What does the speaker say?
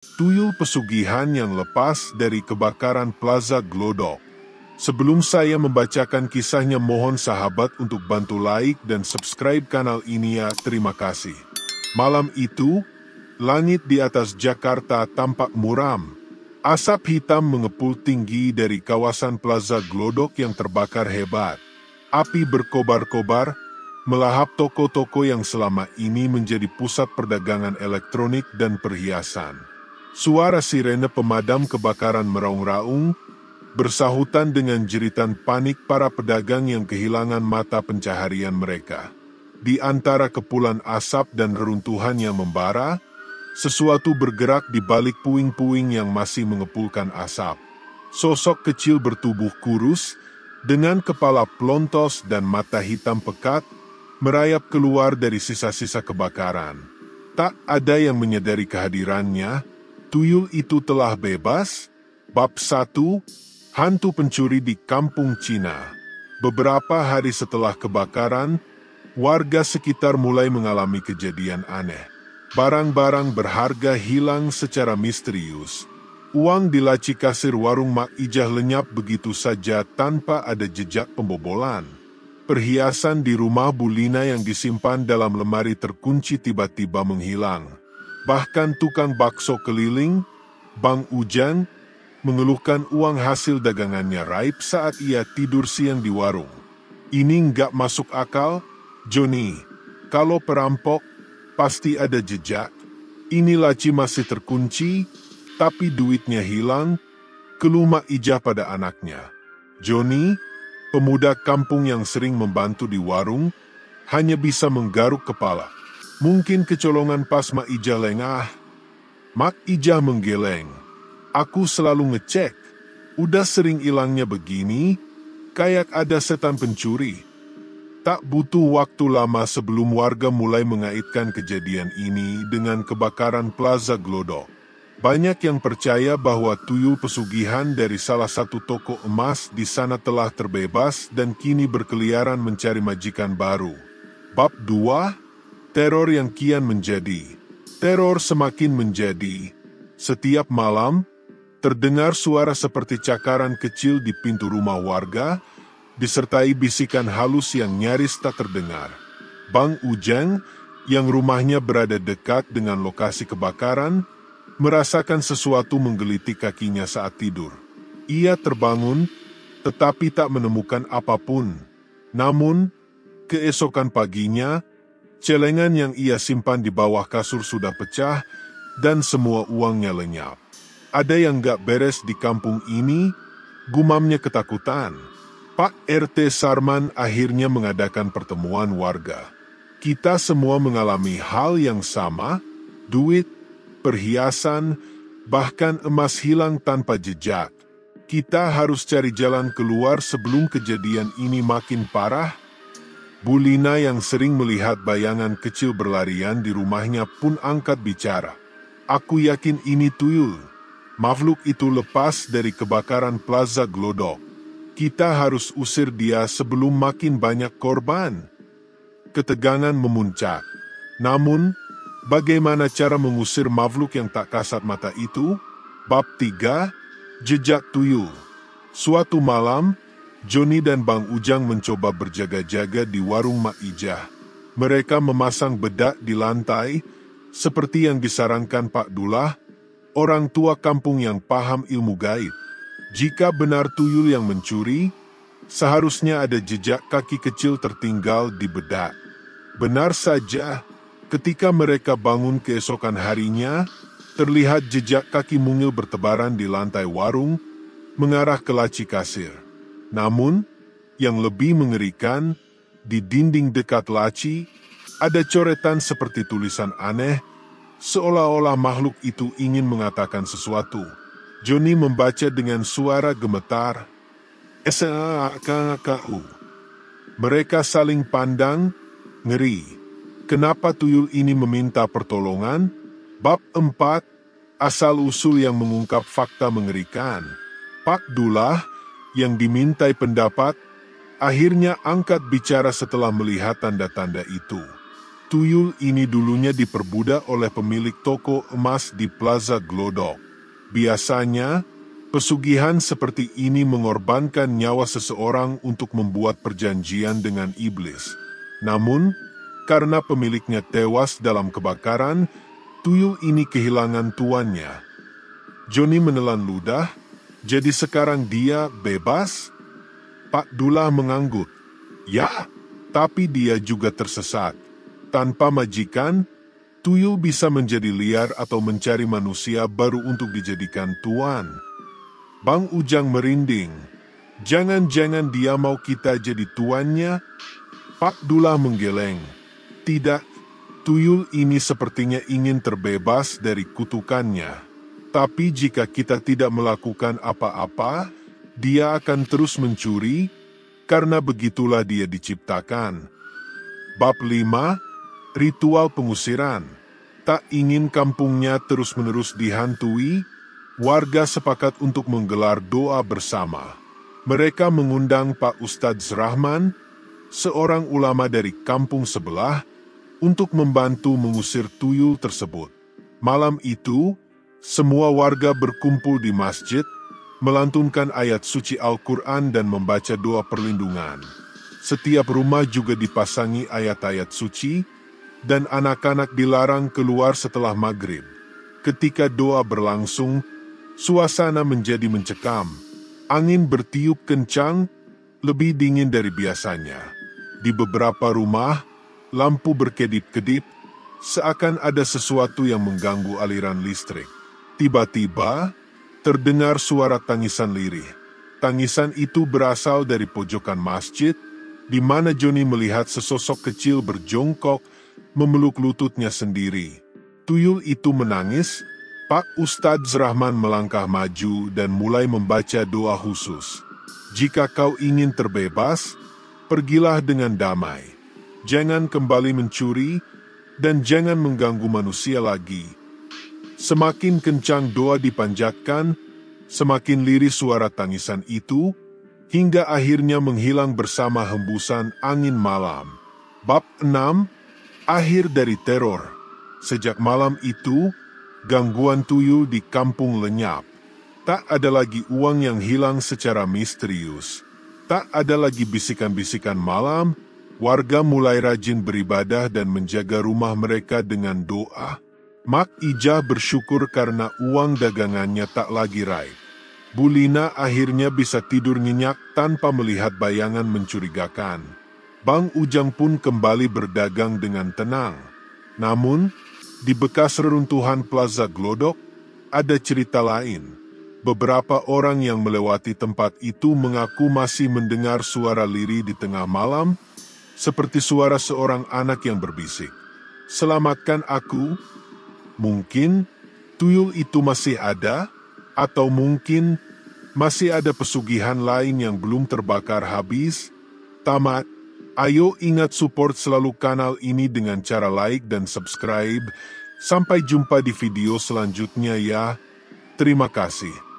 Tuyul pesugihan yang lepas dari kebakaran Plaza Glodok. Sebelum saya membacakan kisahnya, mohon sahabat untuk bantu like dan subscribe kanal ini ya, terima kasih. Malam itu, langit di atas Jakarta tampak muram. Asap hitam mengepul tinggi dari kawasan Plaza Glodok yang terbakar hebat. Api berkobar-kobar, melahap toko-toko yang selama ini menjadi pusat perdagangan elektronik dan perhiasan. Suara sirene pemadam kebakaran meraung-raung, bersahutan dengan jeritan panik para pedagang yang kehilangan mata pencaharian mereka. Di antara kepulan asap dan reruntuhan yang membara, sesuatu bergerak di balik puing-puing yang masih mengepulkan asap. Sosok kecil bertubuh kurus, dengan kepala plontos dan mata hitam pekat, merayap keluar dari sisa-sisa kebakaran. Tak ada yang menyadari kehadirannya. Tuyul itu telah bebas. Bab 1, Hantu Pencuri di Kampung Cina. Beberapa hari setelah kebakaran, warga sekitar mulai mengalami kejadian aneh. Barang-barang berharga hilang secara misterius. Uang di laci kasir warung Mak Ijah lenyap begitu saja tanpa ada jejak pembobolan. Perhiasan di rumah Bu Lina yang disimpan dalam lemari terkunci tiba-tiba menghilang. Bahkan tukang bakso keliling, Bang Ujang, mengeluhkan uang hasil dagangannya raib saat ia tidur siang di warung. Ini nggak masuk akal, Joni. Kalau perampok, pasti ada jejak. Ini laci masih terkunci, tapi duitnya hilang, keluh Mak Ijah pada anaknya. Joni, pemuda kampung yang sering membantu di warung, hanya bisa menggaruk kepala. Mungkin kecolongan pas Mak Ijah lengah. Mak Ijah menggeleng. Aku selalu ngecek. Udah sering hilangnya begini, kayak ada setan pencuri. Tak butuh waktu lama sebelum warga mulai mengaitkan kejadian ini dengan kebakaran Plaza Glodok. Banyak yang percaya bahwa tuyul pesugihan dari salah satu toko emas di sana telah terbebas dan kini berkeliaran mencari majikan baru. Bab 2, Teror yang kian menjadi. Teror semakin menjadi. Setiap malam, terdengar suara seperti cakaran kecil di pintu rumah warga, disertai bisikan halus yang nyaris tak terdengar. Bang Ujang, yang rumahnya berada dekat dengan lokasi kebakaran, merasakan sesuatu menggelitik kakinya saat tidur. Ia terbangun, tetapi tak menemukan apapun. Namun, keesokan paginya, celengan yang ia simpan di bawah kasur sudah pecah dan semua uangnya lenyap. Ada yang gak beres di kampung ini, gumamnya ketakutan. Pak RT Sarman akhirnya mengadakan pertemuan warga. Kita semua mengalami hal yang sama, duit, perhiasan, bahkan emas hilang tanpa jejak. Kita harus cari jalan keluar sebelum kejadian ini makin parah. Bu Lina yang sering melihat bayangan kecil berlarian di rumahnya pun angkat bicara. Aku yakin ini tuyul. Makhluk itu lepas dari kebakaran Plaza Glodok. Kita harus usir dia sebelum makin banyak korban. Ketegangan memuncak. Namun, bagaimana cara mengusir makhluk yang tak kasat mata itu? Bab 3, Jejak Tuyul. Suatu malam, Joni dan Bang Ujang mencoba berjaga-jaga di warung Mak Ijah. Mereka memasang bedak di lantai, seperti yang disarankan Pak Dullah, orang tua kampung yang paham ilmu gaib. Jika benar tuyul yang mencuri, seharusnya ada jejak kaki kecil tertinggal di bedak. Benar saja, ketika mereka bangun keesokan harinya, terlihat jejak kaki mungil bertebaran di lantai warung, mengarah ke laci kasir. Namun, yang lebih mengerikan, di dinding dekat laci, ada coretan seperti tulisan aneh, seolah-olah makhluk itu ingin mengatakan sesuatu. Joni membaca dengan suara gemetar. S-A-K-K-U. Mereka saling pandang, ngeri. Kenapa tuyul ini meminta pertolongan? Bab 4, Asal-usul yang mengungkap fakta mengerikan. Pak Dullah, yang dimintai pendapat, akhirnya angkat bicara setelah melihat tanda-tanda itu. Tuyul ini dulunya diperbudak oleh pemilik toko emas di Plaza Glodok. Biasanya, pesugihan seperti ini mengorbankan nyawa seseorang untuk membuat perjanjian dengan iblis. Namun, karena pemiliknya tewas dalam kebakaran, tuyul ini kehilangan tuannya. Johnny menelan ludah, jadi sekarang dia bebas? Pak Dullah mengangguk. Ya, tapi dia juga tersesat. Tanpa majikan, tuyul bisa menjadi liar atau mencari manusia baru untuk dijadikan tuan. Bang Ujang merinding. Jangan-jangan dia mau kita jadi tuannya? Pak Dullah menggeleng. Tidak, tuyul ini sepertinya ingin terbebas dari kutukannya. Tapi jika kita tidak melakukan apa-apa, dia akan terus mencuri, karena begitulah dia diciptakan. Bab 5, Ritual Pengusiran. Tak ingin kampungnya terus-menerus dihantui, warga sepakat untuk menggelar doa bersama. Mereka mengundang Pak Ustadz Rahman, seorang ulama dari kampung sebelah, untuk membantu mengusir tuyul tersebut. Malam itu, semua warga berkumpul di masjid, melantunkan ayat suci Al-Quran dan membaca doa perlindungan. Setiap rumah juga dipasangi ayat-ayat suci, dan anak-anak dilarang keluar setelah maghrib. Ketika doa berlangsung, suasana menjadi mencekam. Angin bertiup kencang, lebih dingin dari biasanya. Di beberapa rumah, lampu berkedip-kedip, seakan ada sesuatu yang mengganggu aliran listrik. Tiba-tiba, terdengar suara tangisan lirih. Tangisan itu berasal dari pojokan masjid, di mana Johnny melihat sesosok kecil berjongkok, memeluk lututnya sendiri. Tuyul itu menangis. Pak Ustadz Rahman melangkah maju dan mulai membaca doa khusus. Jika kau ingin terbebas, pergilah dengan damai. Jangan kembali mencuri, dan jangan mengganggu manusia lagi. Semakin kencang doa dipanjatkan, semakin lirih suara tangisan itu, hingga akhirnya menghilang bersama hembusan angin malam. Bab 6, Akhir dari Teror. Sejak malam itu, gangguan tuyul di kampung lenyap. Tak ada lagi uang yang hilang secara misterius. Tak ada lagi bisikan-bisikan malam, warga mulai rajin beribadah dan menjaga rumah mereka dengan doa. Mak Ijah bersyukur karena uang dagangannya tak lagi raib. Bulina akhirnya bisa tidur nyenyak tanpa melihat bayangan mencurigakan. Bang Ujang pun kembali berdagang dengan tenang. Namun, di bekas reruntuhan Plaza Glodok, ada cerita lain. Beberapa orang yang melewati tempat itu mengaku masih mendengar suara lirih di tengah malam, seperti suara seorang anak yang berbisik. Selamatkan aku. Mungkin tuyul itu masih ada, atau mungkin masih ada pesugihan lain yang belum terbakar habis. Tamat. Ayo ingat support selalu kanal ini dengan cara like dan subscribe. Sampai jumpa di video selanjutnya ya. Terima kasih.